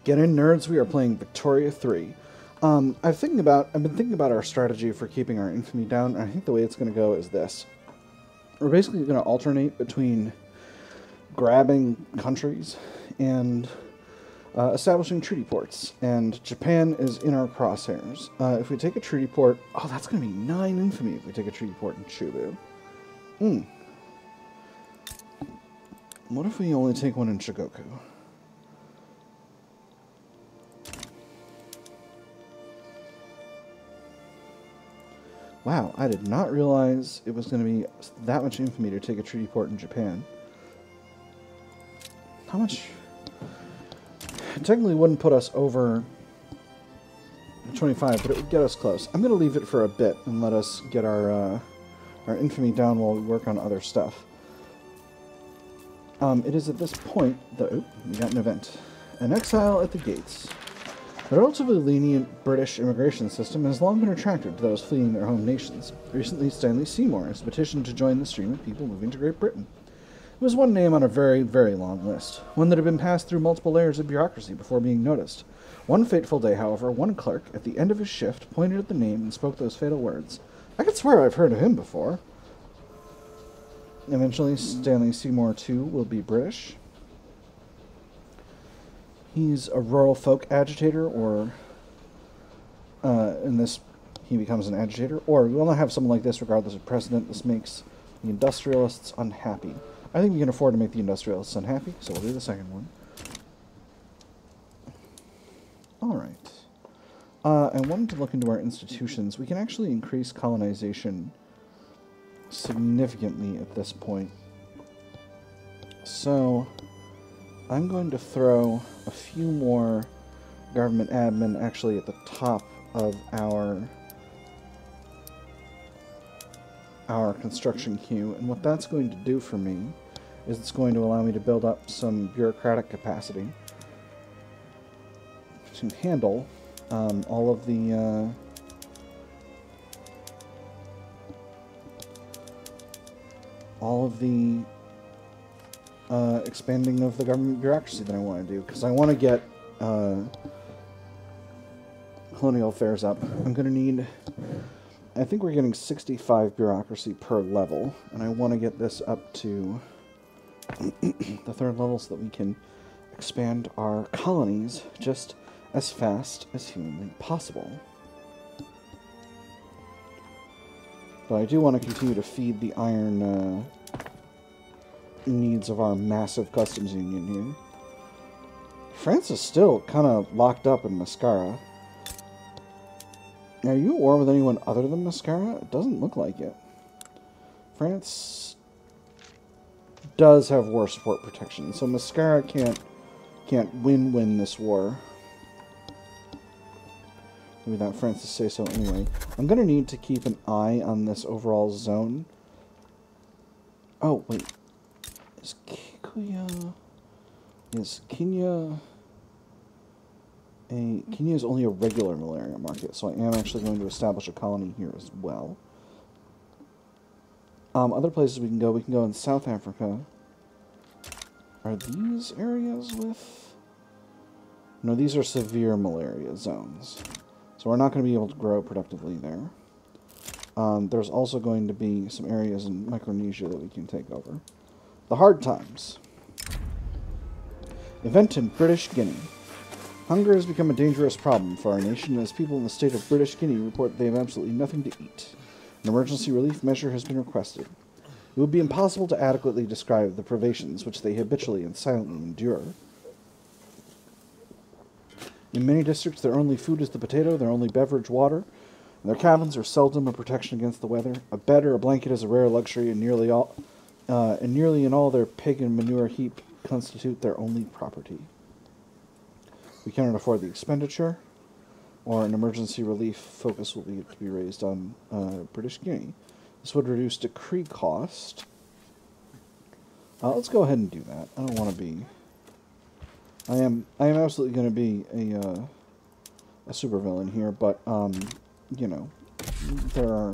Get in, nerds. We are playing Victoria 3. I've been thinking about our strategy for keeping our infamy down, and I think the way it's going to go is this. We're basically going to alternate between grabbing countries and establishing treaty ports. And Japan is in our crosshairs. If we take a treaty port... Oh, that's going to be 9 infamy if we take a treaty port in Chubu. What if we only take one in Shigoku? Wow, I did not realize it was going to be that much infamy to take a treaty port in Japan. How much? It technically wouldn't put us over 25, but it would get us close. I'm going to leave it for a bit and let us get our infamy down while we work on other stuff. It is at this point that... Oh, we got an event. An exile at the gates. The relatively lenient British immigration system has long been attractive to those fleeing their home nations. Recently, Stanley Seymour has petitioned to join the stream of people moving to Great Britain. It was one name on a very, very long list, one that had been passed through multiple layers of bureaucracy before being noticed. One fateful day, however, one clerk, at the end of his shift, pointed at the name and spoke those fatal words. I could swear I've heard of him before. Eventually, Stanley Seymour, too, will be British. He's a rural folk agitator, or in this, he becomes an agitator. Or we will not have someone like this regardless of precedent. This makes the industrialists unhappy. I think we can afford to make the industrialists unhappy, so we'll do the second one. Alright. I wanted to look into our institutions. We can actually increase colonization significantly at this point. So I'm going to throw a few more government admin actually at the top of our construction queue, and what that's going to do for me is it's going to allow me to build up some bureaucratic capacity to handle all of the expanding of the government bureaucracy that I want to do, because I want to get colonial affairs up. I'm going to need... I think we're getting 65 bureaucracy per level, and I want to get this up to the third level so that we can expand our colonies just as fast as humanly possible. But I do want to continue to feed the iron needs of our massive customs union here. France is still kind of locked up in Mascara. Are you at war with anyone other than Mascara? It doesn't look like it. France does have war support protection, so Mascara can't win this war. Without France to say so anyway. I'm going to need to keep an eye on this overall zone. Oh, wait. Is Kikuya... Is Kenya... Kenya is only a regular malaria market, so I am actually going to establish a colony here as well. Other places we can go in South Africa. Are these areas with... No, these are severe malaria zones. So we're not going to be able to grow productively there. There's also going to be some areas in Micronesia that we can take over. The hard times. Event in British Guinea. Hunger has become a dangerous problem for our nation as people in the state of British Guinea report they have absolutely nothing to eat. An emergency relief measure has been requested. It would be impossible to adequately describe the privations which they habitually and silently endure. In many districts, their only food is the potato, their only beverage water, and their cabins are seldom a protection against the weather. A bed or a blanket is a rare luxury, and nearly in all their pig and manure heap constitute their only property. We cannot afford the expenditure, or an emergency relief focus will be to be raised on British Guinea. This would reduce decree cost. Let's go ahead and do that. I don't want to be... I am absolutely going to be a supervillain here, but you know, there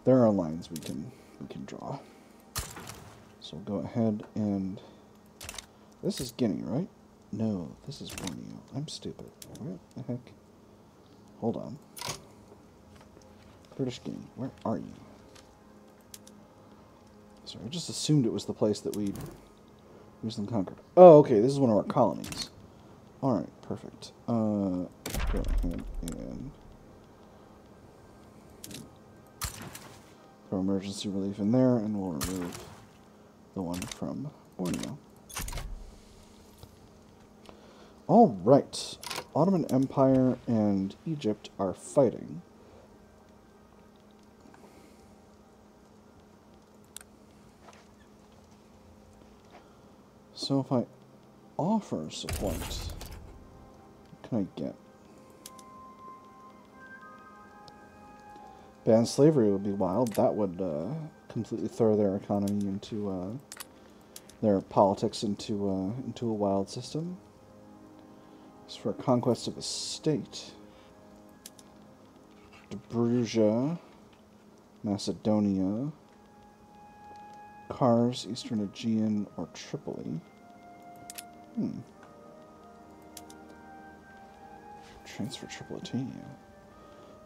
are lines we can draw. So we'll go ahead and this is Guinea, right? No, this is Bornu. I'm stupid. Where the heck? Hold on. British Guinea, where are you? Sorry, I just assumed it was the place that we'd recently conquered. Oh, okay, this is one of our colonies. Alright, perfect. Go ahead and throw emergency relief in there, and we'll remove the one from Borneo. Alright, Ottoman Empire and Egypt are fighting. So if I offer support, what can I get? Ban slavery would be wild. That would completely throw their economy into their politics into a wild system. As for a conquest of a state, Dobruja, Macedonia, Kars, Eastern Aegean, or Tripoli. Transfer Tripolitania.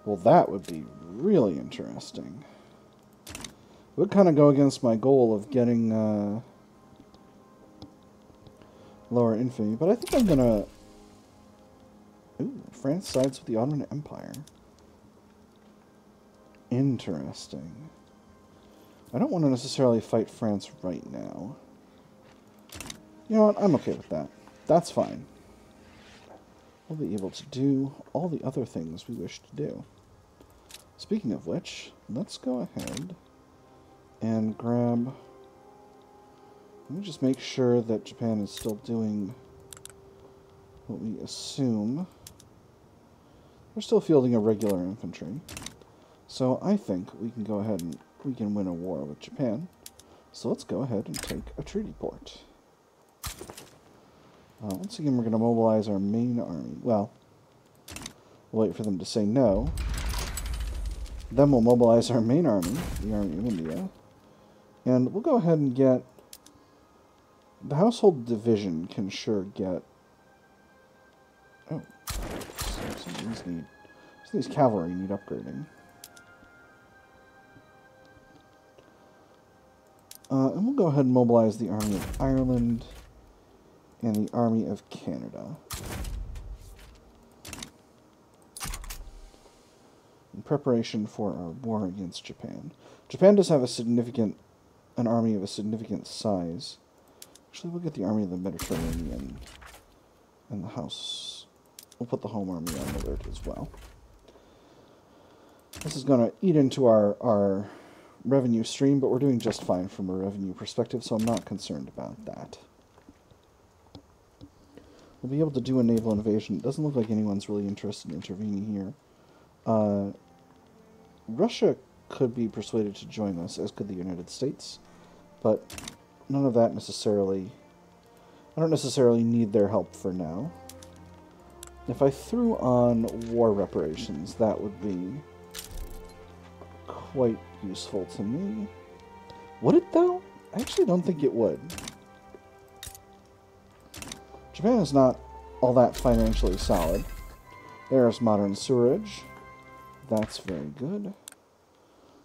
Well, that would be really interesting. It would kind of go against my goal of getting lower infamy, but I think I'm gonna... Ooh, France sides with the Ottoman Empire. Interesting. I don't want to necessarily fight France right now. You know what? I'm okay with that. That's fine. We'll be able to do all the other things we wish to do. Speaking of which, let's go ahead and grab... Let me just make sure that Japan is still doing what we assume. We're still fielding a regular infantry. So I think we can go ahead and we can win a war with Japan. So let's go ahead and take a treaty port. Once again, we're going to mobilize our main army. Well, we'll wait for them to say no. Then we'll mobilize our main army, the Army of India. And we'll go ahead and get... The household division can sure get... Oh. Some of these cavalry need upgrading. And we'll go ahead and mobilize the Army of Ireland and the Army of Canada. In preparation for our war against Japan. Japan does have an army of a significant size. Actually, we'll get the Army of the Mediterranean in the house. We'll put the home army on alert as well. This is going to eat into our revenue stream, but we're doing just fine from a revenue perspective, so I'm not concerned about that. We'll be able to do a naval invasion. It doesn't look like anyone's really interested in intervening here. Russia could be persuaded to join us, as could the United States, but none of that necessarily... I don't necessarily need their help for now. If I threw on war reparations, that would be quite useful to me. Would it, though? I actually don't think it would. Japan is not all that financially solid. There's modern sewerage. That's very good.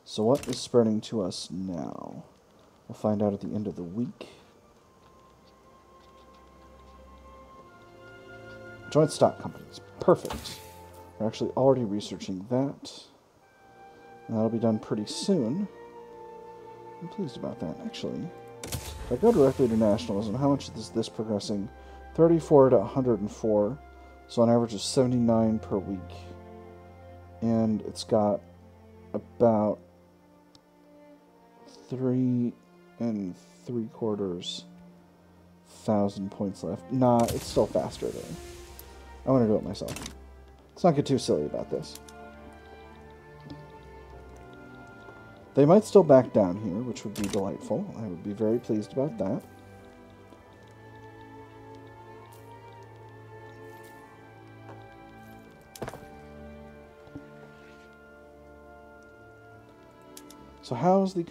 So what is spreading to us now? We'll find out at the end of the week. Joint stock companies. Perfect. We're actually already researching that. And that'll be done pretty soon. I'm pleased about that, actually. If I go directly to nationalism, how much is this progressing? 34 to 104. So on average of 79 per week. And it's got about 3 3/4,000 points left. Nah, it's still faster though. I want to do it myself. Let's not get too silly about this. They might still back down here, which would be delightful. I would be very pleased about that. So how's the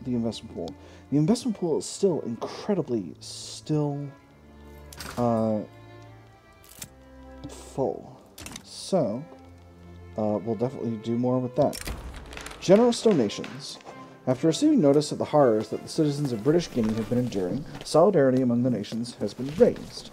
investment pool? The investment pool is still incredibly full. So, we'll definitely do more with that. Generous donations. After receiving notice of the horrors that the citizens of British Guinea have been enduring, solidarity among the nations has been raised,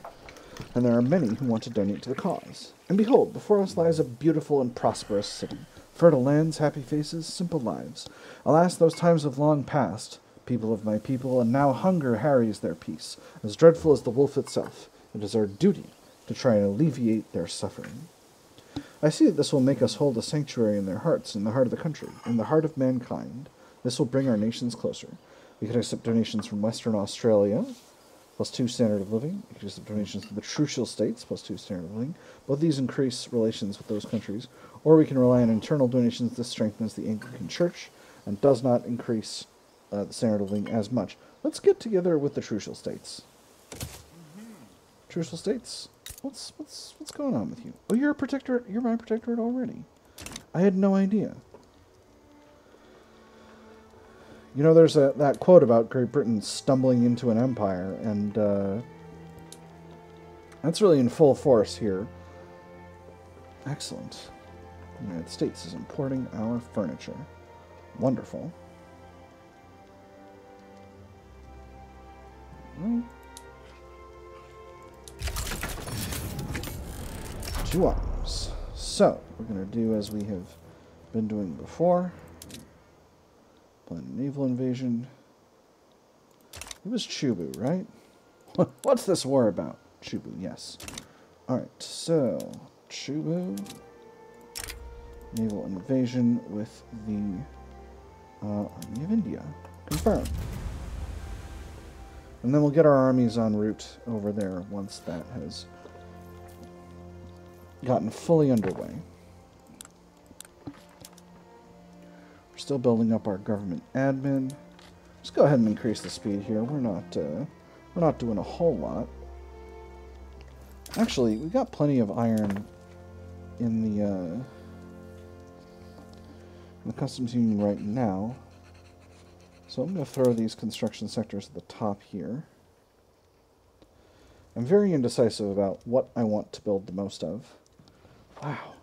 and there are many who want to donate to the cause. And behold, before us lies a beautiful and prosperous city. Fertile lands, happy faces, simple lives. Alas, those times have long passed, people of my people, and now hunger harries their peace. As dreadful as the wolf itself, it is our duty to try and alleviate their suffering. I see that this will make us hold a sanctuary in their hearts, in the heart of the country, in the heart of mankind. This will bring our nations closer. We can accept donations from Western Australia, +2 standard of living. We can accept donations from the Trucial States, +2 standard of living. Both these increase relations with those countries. Or we can rely on internal donations. This strengthens the Anglican Church and does not increase the standard of living as much. Let's get together with the Trucial States. Trucial States, what's going on with you? Oh, you're a protectorate. You're my protectorate already. I had no idea. You know, there's that quote about Great Britain stumbling into an empire, and that's really in full force here. Excellent. The United States is importing our furniture. Wonderful. Well, 2 arms. So, we're going to do as we have been doing before. Plan a naval invasion. It was Chubu, right? What's this war about? Chubu, yes. Alright, so Chubu. Naval invasion with the Army of India. Confirmed. And then we'll get our armies en route over there once that has gotten fully underway. We're still building up our government admin. Let's go ahead and increase the speed here. We're not doing a whole lot. Actually, we got plenty of iron in the customs union right now. So I'm going to throw these construction sectors at the top here. I'm very indecisive about what I want to build the most of. Wow.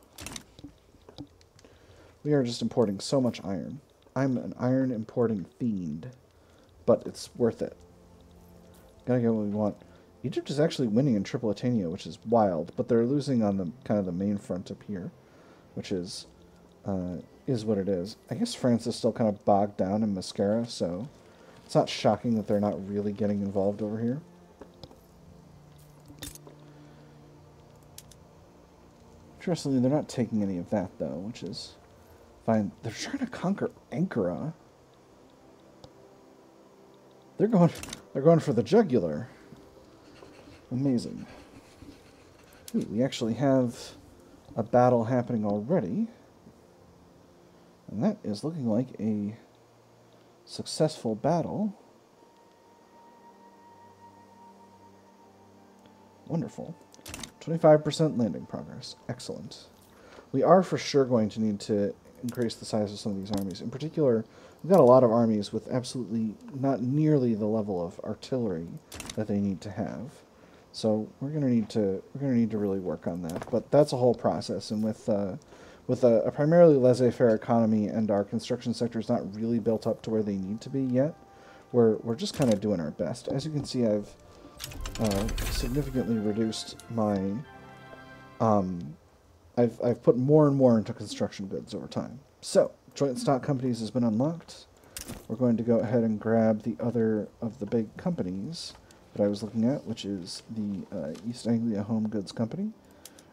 We are just importing so much iron. I'm an iron importing fiend, but it's worth it. Gotta get what we want. Egypt is actually winning in Tripolitania, which is wild, but they're losing on the kind of the main front up here, which is what it is. I guess France is still kind of bogged down in mascara, so it's not shocking that they're not really getting involved over here. Interestingly, they're not taking any of that, though, which is fine. They're trying to conquer Ankara. They're going for the jugular. Amazing. Ooh, we actually have a battle happening already. And that is looking like a successful battle. Wonderful. 25% landing progress. Excellent. We are for sure going to need to increase the size of some of these armies. In particular, we've got a lot of armies with absolutely not nearly the level of artillery that they need to have. So we're going to need to really work on that. But that's a whole process, and with a primarily laissez-faire economy and our construction sectors not really built up to where they need to be yet, we're just kind of doing our best. As you can see, I've significantly reduced my I've put more and more into construction goods over time. So joint stock companies has been unlocked. We're going to go ahead and grab the other of the big companies that I was looking at, which is the East Anglia Home Goods Company,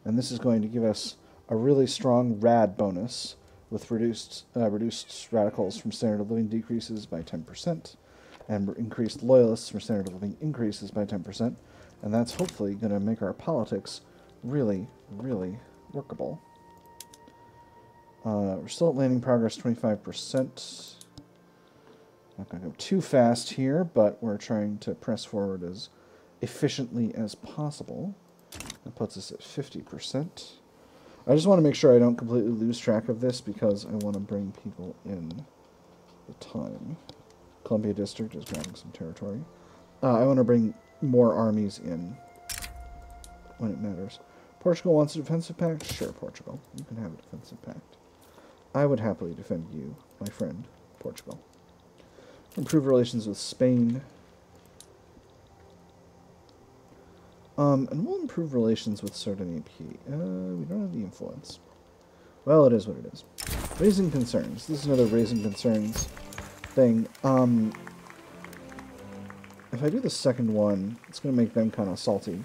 and this is going to give us a really strong rad bonus with reduced radicals from standard of living decreases by 10%, and increased loyalists from standard of living increases by 10%, and that's hopefully going to make our politics really, really workable. We're still at landing progress 25%. Not going to go too fast here, but we're trying to press forward as efficiently as possible. That puts us at 50%. I just want to make sure I don't completely lose track of this because I want to bring people in the time. Columbia District is grabbing some territory. I want to bring more armies in when it matters. Portugal wants a defensive pact? Sure, Portugal. You can have a defensive pact. I would happily defend you, my friend, Portugal. Improve relations with Spain. And we'll improve relations with certain AP. We don't have the influence. Well, it is what it is. Raising concerns. This is another raising concerns thing. If I do the second one, it's going to make them kind of salty.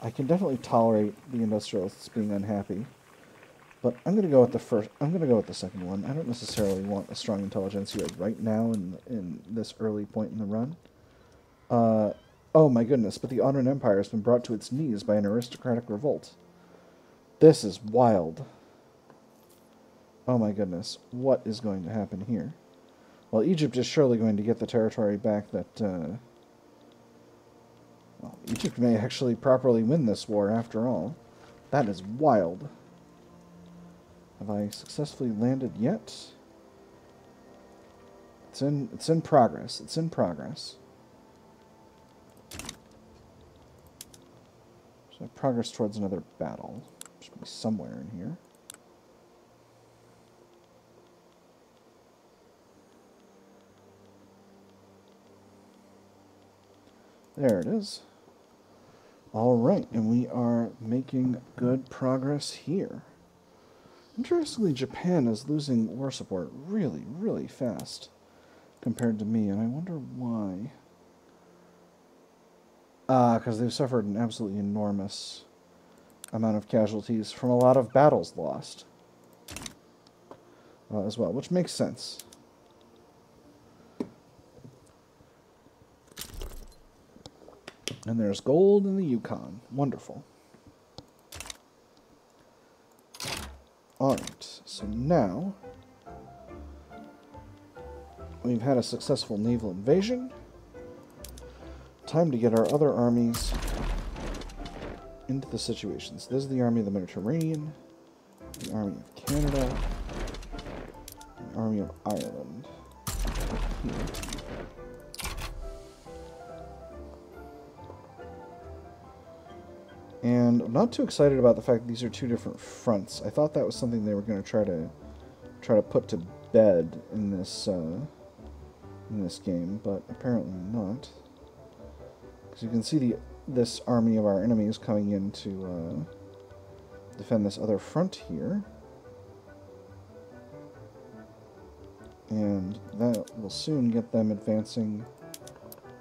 I can definitely tolerate the industrialists being unhappy. But I'm going to go with the first. I'm going to go with the second one. I don't necessarily want a strong intelligentsia right now in this early point in the run. Oh my goodness, but the Ottoman Empire has been brought to its knees by an aristocratic revolt. This is wild. Oh my goodness, what is going to happen here? Well, Egypt is surely going to get the territory back that, well, Egypt may actually properly win this war after all. That is wild. Have I successfully landed yet? It's in progress. It's in progress. So progress towards another battle. Should be somewhere in here. There it is. Alright, and we are making good progress here. Interestingly, Japan is losing war support really, really fast compared to me, and I wonder why. Because they've suffered an absolutely enormous amount of casualties from a lot of battles lost as well, which makes sense. And there's gold in the Yukon. Wonderful. Alright, so now we've had a successful naval invasion. Time to get our other armies into the situations. This is the Army of the Mediterranean, the Army of Canada, the Army of Ireland. Here. And I'm not too excited about the fact that these are two different fronts. I thought that was something they were going to try to put to bed in this game, but apparently not. Because you can see this army of our enemies coming in to defend this other front here. And that will soon get them advancing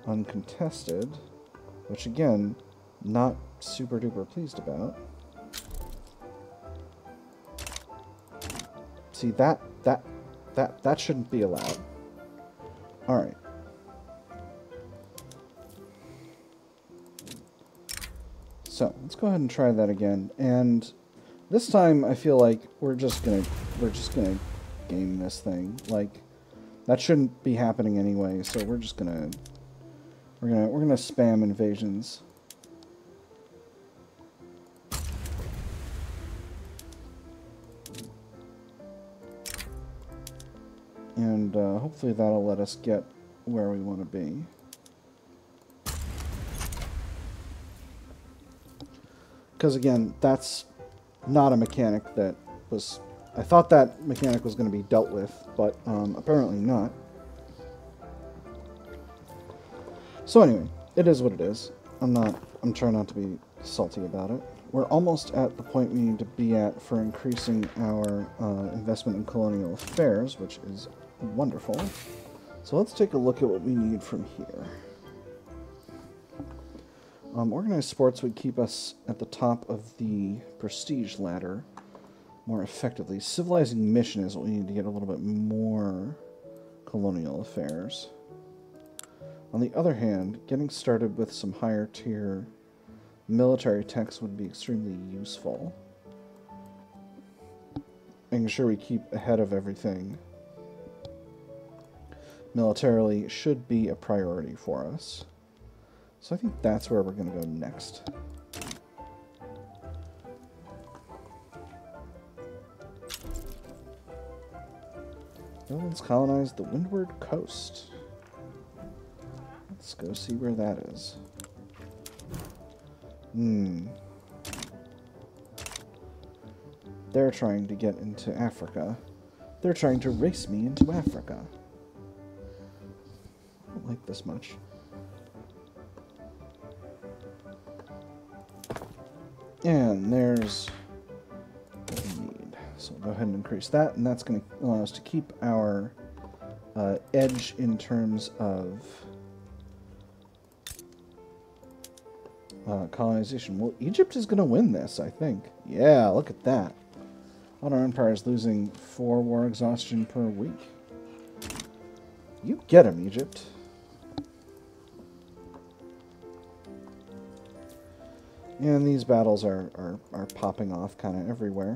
uncontested, which again, not super duper pleased about. See, that shouldn't be allowed. Alright. So, let's go ahead and try that again. And this time I feel like we're just gonna game this thing. Like, that shouldn't be happening anyway, so we're gonna spam invasions. And hopefully that'll let us get where we want to be. Because again, that's not a mechanic that was... I thought that mechanic was going to be dealt with, but apparently not. So anyway, it is what it is. I'm trying not to be salty about it. We're almost at the point we need to be at for increasing our investment in colonial affairs, which is wonderful. So let's take a look at what we need from here. Organized sports would keep us at the top of the prestige ladder more effectively. Civilizing mission is what we need to get a little bit more colonial affairs. On the other hand, getting started with some higher tier military techs would be extremely useful. Making sure we keep ahead of everything militarily should be a priority for us. So I think that's where we're going to go next. Netherlands colonized the windward coast. Let's go see where that is. They're trying to get into Africa. They're trying to race me into Africa. I don't like this much. And there's what we need. So we'll go ahead and increase that, and that's going to allow us to keep our edge in terms of colonization. Well, Egypt is going to win this, I think. Yeah, look at that. On our empire is losing 4 war exhaustion per week. You get him, Egypt. And these battles are popping off kind of everywhere.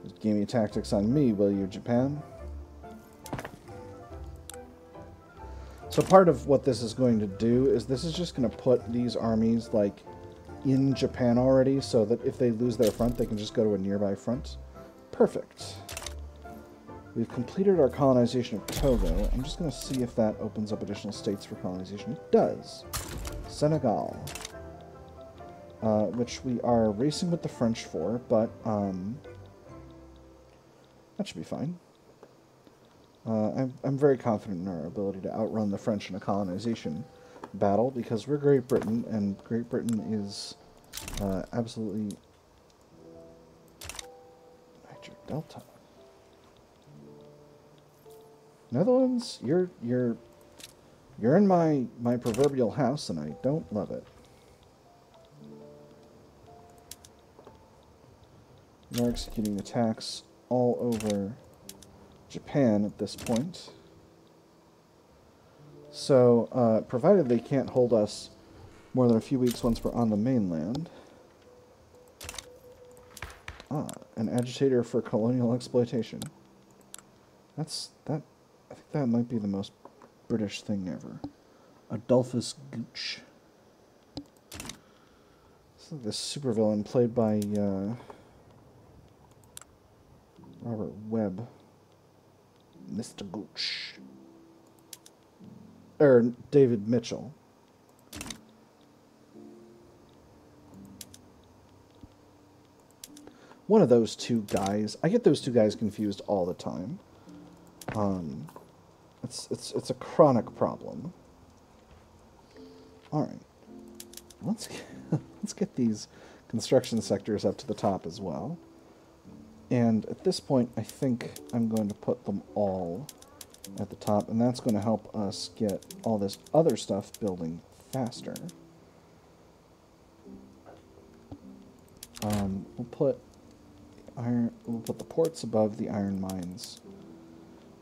Just give me tactics on me, will you, Japan? So part of what this is going to do is this is just going to put these armies, like, in Japan already, so that if they lose their front, they can just go to a nearby front. Perfect. We've completed our colonization of Togo. I'm just going to see if that opens up additional states for colonization. It does. Senegal. Which we are racing with the French for, but that should be fine. I'm very confident in our ability to outrun the French in a colonization battle, because we're Great Britain, and Great Britain is absolutely... Niger Delta. Netherlands, you're in my proverbial house, and I don't love it. We're executing attacks all over Japan at this point. So, provided they can't hold us more than a few weeks once we're on the mainland. Ah, an agitator for colonial exploitation. I think that might be the most British thing ever. Adolphus Gooch. It's like this supervillain played by Robert Webb. Mr. Gooch. Or David Mitchell. One of those two guys. I get those two guys confused all the time. It's a chronic problem. All right, let's get these construction sectors up to the top as well. And at this point, I think I'm going to put them all at the top, and that's going to help us get all this other stuff building faster. We'll put the ports above the iron mines.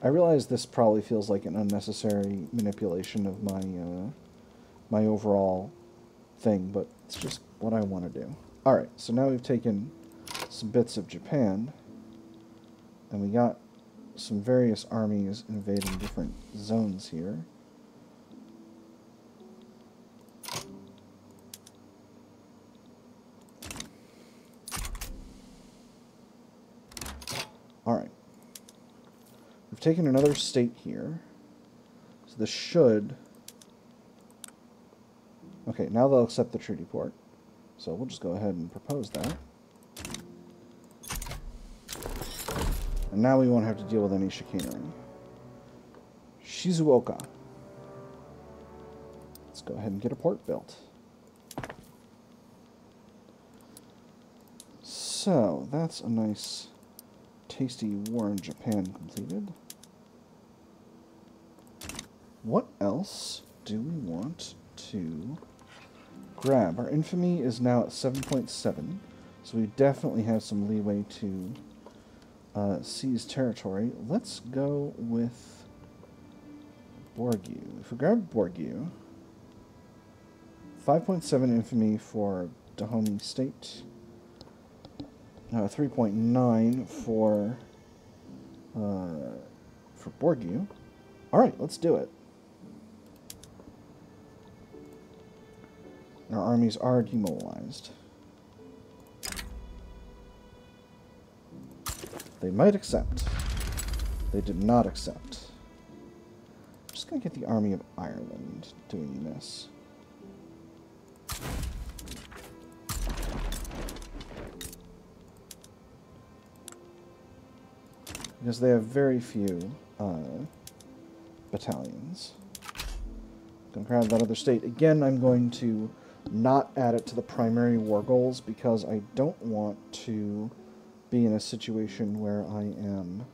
I realize this probably feels like an unnecessary manipulation of my overall thing, but it's just what I want to do. Alright, so now we've taken some bits of Japan, and we got some various armies invading different zones here. Alright. We've taken another state here. So this should... Okay, now they'll accept the treaty port. So we'll just go ahead and propose that. And now we won't have to deal with any chicanery. Shizuoka. Let's go ahead and get a port built. So, that's a nice, tasty war in Japan completed. What else do we want to grab? Our infamy is now at 7.7, so we definitely have some leeway to seize territory. Let's go with Borgu. If we grab Borgu, 5.7 infamy for Dahomey State, 3.9 for Borgu. All right, let's do it. Our armies are demobilized. They might accept. They did not accept. I'm just going to get the Army of Ireland doing this. because they have very few battalions. Gonna grab that other state. Again, I'm going to not add it to the primary war goals because I don't want to be in a situation where I am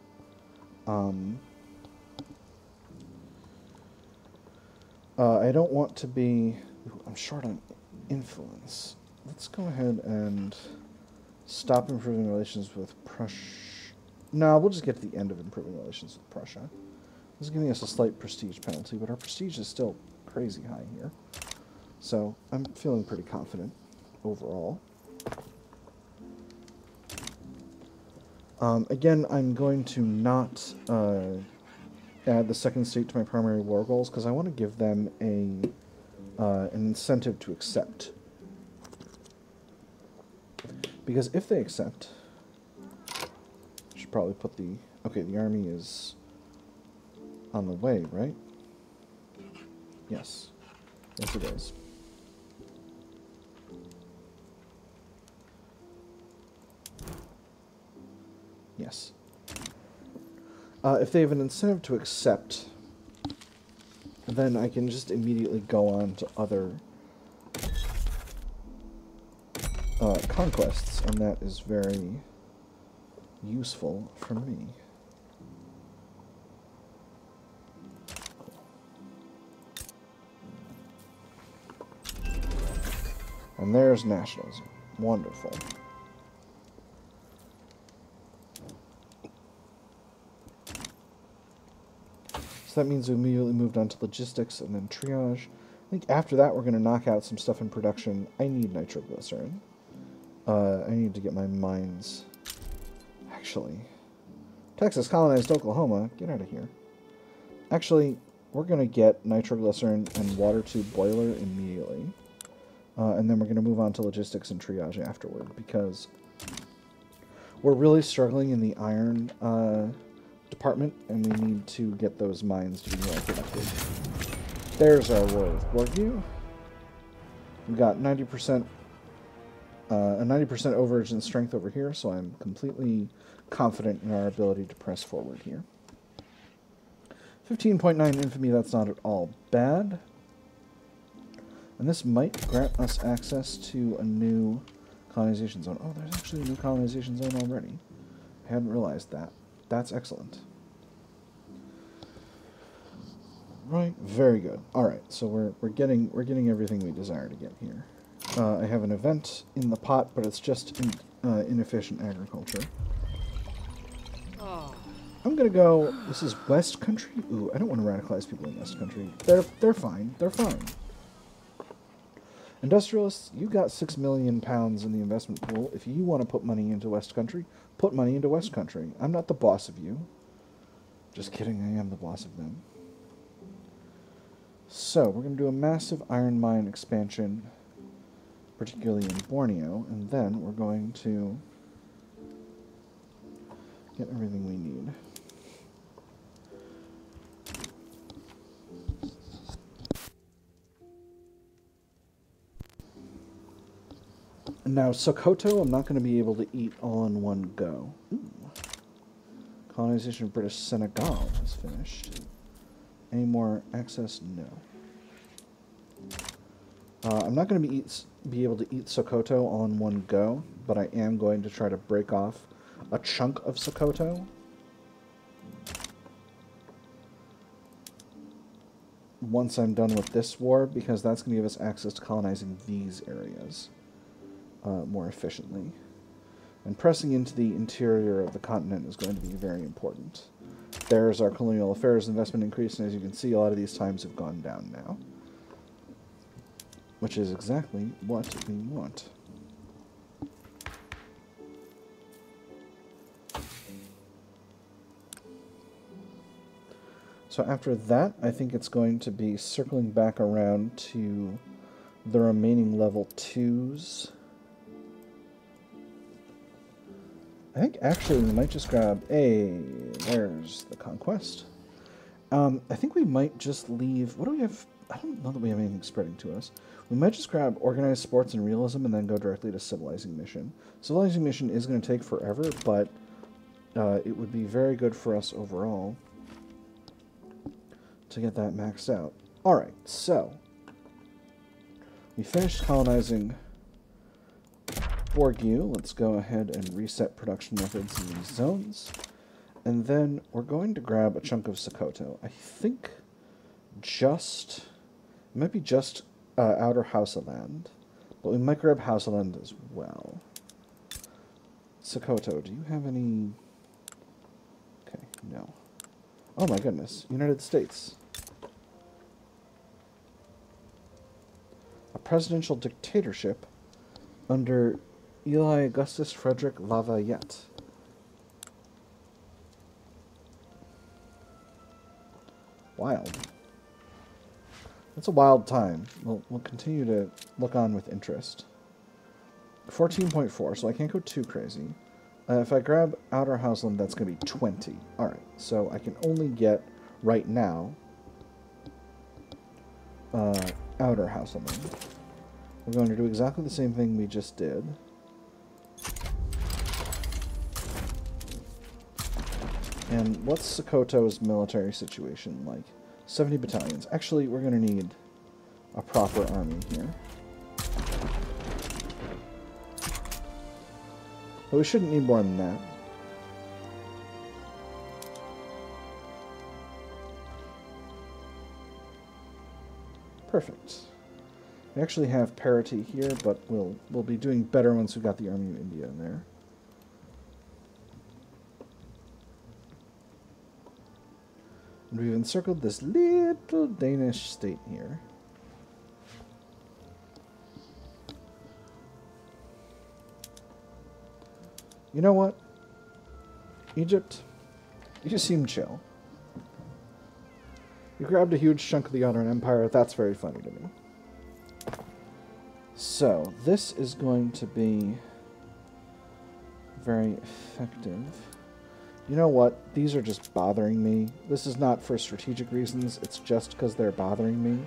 I don't want to be... Ooh, I'm short on influence. Let's go ahead and stop improving relations with Prussia. No, we'll just get to the end of improving relations with Prussia. This is giving us a slight prestige penalty, but our prestige is still crazy high here. So I'm feeling pretty confident overall. Again, I'm going to not add the second state to my primary war goals because I want to give them an incentive to accept. Because if they accept, I should probably put the... Okay, the army is on the way, right? Yes. Yes, it is. Yes. If they have an incentive to accept, then I can just immediately go on to other conquests, and that is very useful for me. And there's nationalism. Wonderful. So that means we immediately moved on to logistics and then triage. I think after that we're going to knock out some stuff in production. I need nitroglycerin. I need to get my mines. Actually, Texas colonized Oklahoma. Get out of here. Actually, we're going to get nitroglycerin and water tube boiler immediately. And then we're going to move on to logistics and triage afterward, because we're really struggling in the iron department, and we need to get those mines to be more productive. There's our war with Bornu. We've got 90%, a 90% overage in strength over here, so I'm completely confident in our ability to press forward here. 15.9 infamy, that's not at all bad. And this might grant us access to a new colonization zone. Oh, there's actually a new colonization zone already. I hadn't realized that. That's excellent. Right, very good. All right, so we're getting everything we desire to get here. I have an event in the pot, but it's just inefficient agriculture. I'm gonna go. This is West Country. Ooh, I don't want to radicalize people in West Country. They're fine. They're fine. Industrialists, you got £6 million in the investment pool. If you want to put money into West Country, put money into West Country. I'm not the boss of you. Just kidding, I am the boss of them. So, we're going to do a massive iron mine expansion, particularly in Borneo, and then we're going to get everything we need. Now, Sokoto, I'm not going to be able to eat all in one go. Ooh. Colonization of British Senegal is finished. Any more access? No. I'm not going to be able to eat Sokoto all in one go, but I am going to try to break off a chunk of Sokoto. Once I'm done with this war, because that's going to give us access to colonizing these areas more efficiently. And pressing into the interior of the continent is going to be very important. There's our colonial affairs investment increase, and as you can see, a lot of these times have gone down now. Which is exactly what we want. So after that, I think it's going to be circling back around to the remaining level 2s. I think actually we might just grab there's the conquest. I think we might just leave, what do we have? I don't know that we have anything spreading to us. We might just grab organized sports and realism and then go directly to civilizing mission. Civilizing mission is going to take forever, but it would be very good for us overall to get that maxed out. Alright, so we finished colonizing Bornu. Let's go ahead and reset production methods in these zones. And then we're going to grab a chunk of Sokoto. I think it might be just outer Hausaland, but we might grab Hausaland as well. Sokoto, do you have any... Okay, no. Oh my goodness, United States. A presidential dictatorship under Eli Augustus Frederick Lafayette. Wild. That's a wild time. We'll continue to look on with interest. 14.4, so I can't go too crazy. If I grab Outer Houseland, that's going to be 20. Alright, so I can only get, right now, Outer Houseland. We're going to do exactly the same thing we just did. And what's Sokoto's military situation like? 70 battalions. Actually, we're going to need a proper army here. But we shouldn't need more than that. Perfect. We actually have parity here, but we'll be doing better once we've got the Army of India in there. And we've encircled this little Danish state here. You know what? Egypt, you seem chill. You grabbed a huge chunk of the Ottoman Empire. That's very funny to me. So, this is going to be very effective. You know what? These are just bothering me. This is not for strategic reasons. It's just because they're bothering me.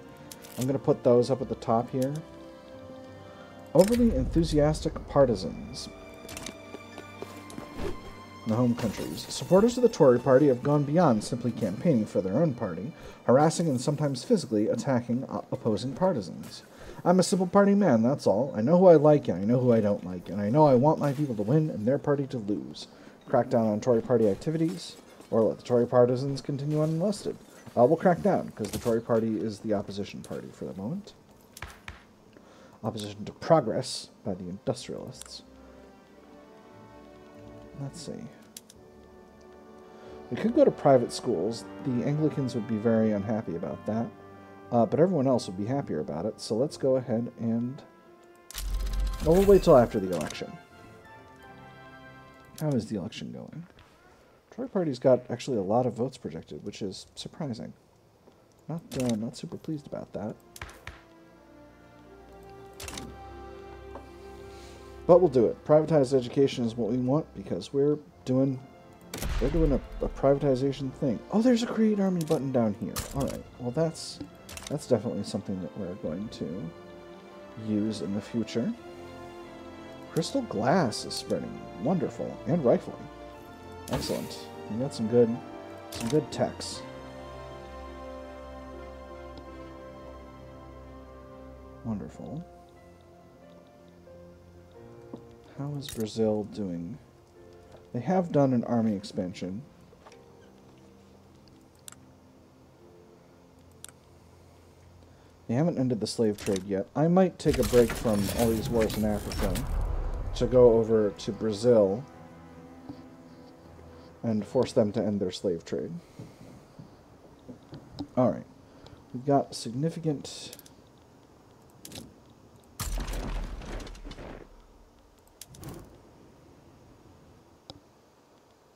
I'm going to put those up at the top here. Overly enthusiastic partisans in the home countries. Supporters of the Tory party have gone beyond simply campaigning for their own party, harassing and sometimes physically attacking opposing partisans. I'm a simple party man, that's all. I know who I like and I know who I don't like, and I know I want my people to win and their party to lose. Crack down on Tory party activities, or let the Tory partisans continue unmolested. We'll crack down, because the Tory party is the opposition party for the moment. Opposition to progress by the industrialists. Let's see. We could go to private schools. The Anglicans would be very unhappy about that. But everyone else would be happier about it. So let's go ahead and... Well, we'll wait till after the election. How is the election going? Tory party's got actually a lot of votes projected, which is surprising. Not super pleased about that. But we'll do it. Privatized education is what we want because we're doing a privatization thing. Oh, there's a create army button down here. All right. Well, that's definitely something that we're going to use in the future. Crystal glass is spreading. Wonderful. And rifling. Excellent. We got some good techs. Wonderful. How is Brazil doing? They have done an army expansion. They haven't ended the slave trade yet. I might take a break from all these wars in Africa to go over to Brazil and force them to end their slave trade. Alright. We've got significant...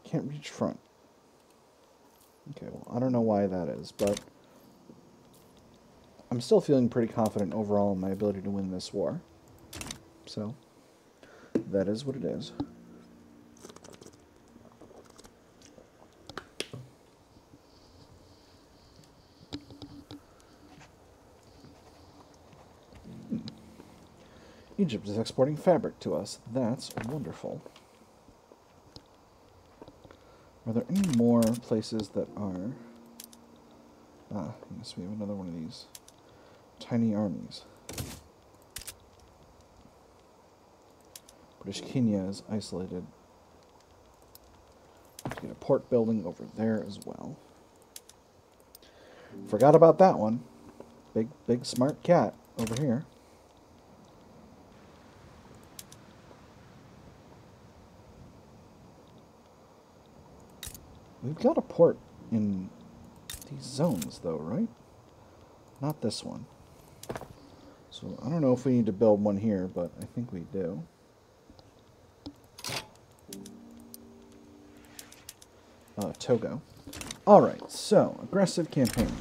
Can't reach front. Okay, well, I don't know why that is, but I'm still feeling pretty confident overall in my ability to win this war. So, that is what it is. Egypt is exporting fabric to us. That's wonderful. Are there any more places that are... Ah, yes, we have another one of these tiny armies. British Kenya is isolated. Let's get a port building over there as well. Forgot about that one. Big smart cat over here. We've got a port in these zones, though, right? Not this one. So I don't know if we need to build one here, but I think we do. Togo. Alright, so, aggressive campaign.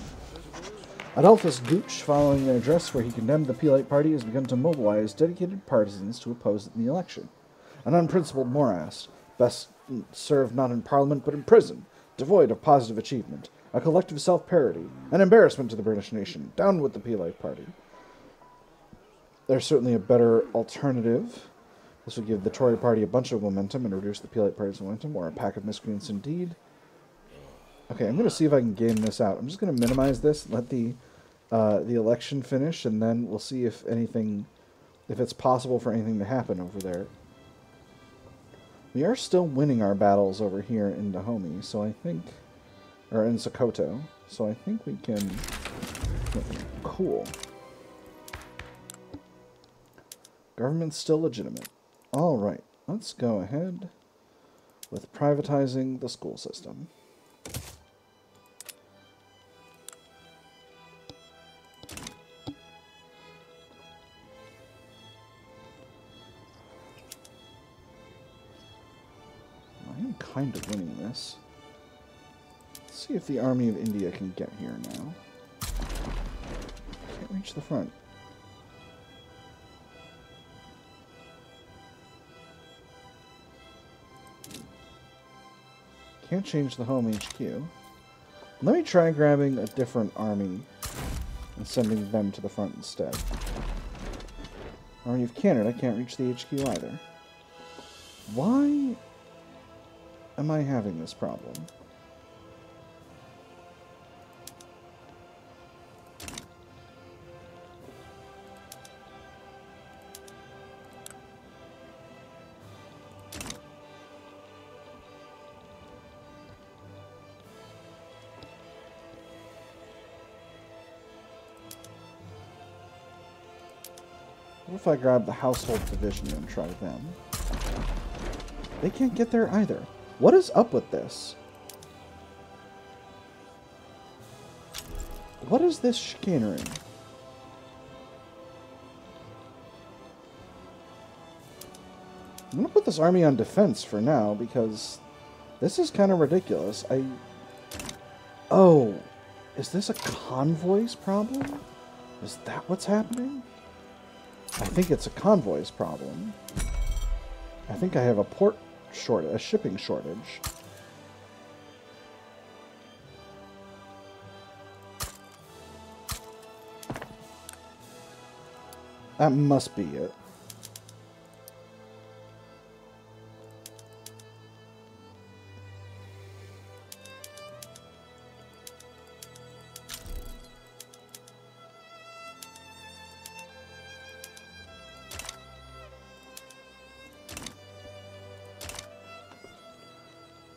Adolphus Gooch, following an address where he condemned the Pelite Party, has begun to mobilize dedicated partisans to oppose it in the election. An unprincipled morass, best served not in Parliament but in prison, devoid of positive achievement, a collective self-parody, an embarrassment to the British nation. Down with the Pelite Party. There's certainly a better alternative. This would give the Tory Party a bunch of momentum and reduce the Pelite Party's momentum, or a pack of miscreants indeed. Okay, I'm going to see if I can game this out. I'm just going to minimize this, let the election finish, and then we'll see if anything, if it's possible for anything to happen over there. We are still winning our battles over here in Dahomey, so I think, or in Sokoto, so I think we can, cool. Government's still legitimate. Alright, let's go ahead with privatizing the school system. Kind of winning this. Let's see if the army of India can get here now. Can't reach the front. Can't change the home HQ. Let me try grabbing a different army and sending them to the front instead. Army of Canada can't reach the HQ either. Why am I having this problem? What if I grab the household division and try them? They can't get there either. What is up with this? What is this chicanery? I'm going to put this army on defense for now, because this is kind of ridiculous. Oh, is this a convoys problem? Is that what's happening? I think it's a convoys problem. I think I have a port shortage, a shipping shortage. That must be it.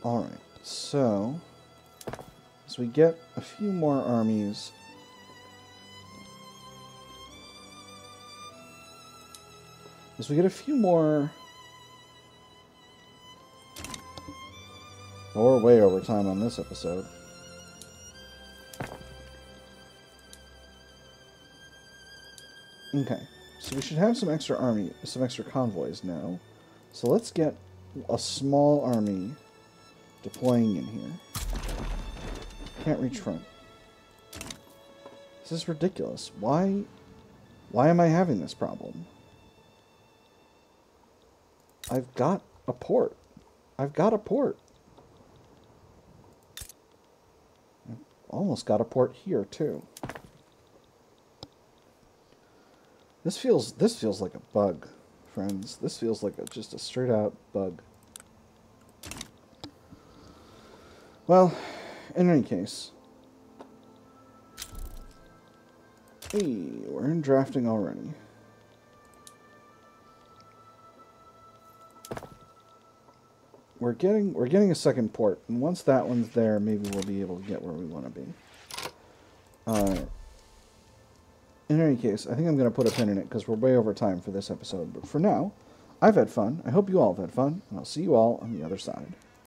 Alright, so as we get a few more armies, oh, we're way over time on this episode. Okay, so we should have some extra convoys now. So let's get a small army deploying in here. Can't reach front. This is ridiculous. Why am I having this problem? I've got a port. I've almost got a port here too. This feels like a bug, friends. This feels like just a straight out bug. Well, in any case. Hey, we're in drafting already. We're getting a second port, and once that one's there, maybe we'll be able to get where we want to be. In any case, I think I'm going to put a pin in it because we're way over time for this episode. But for now, I've had fun. I hope you all have had fun, and I'll see you all on the other side.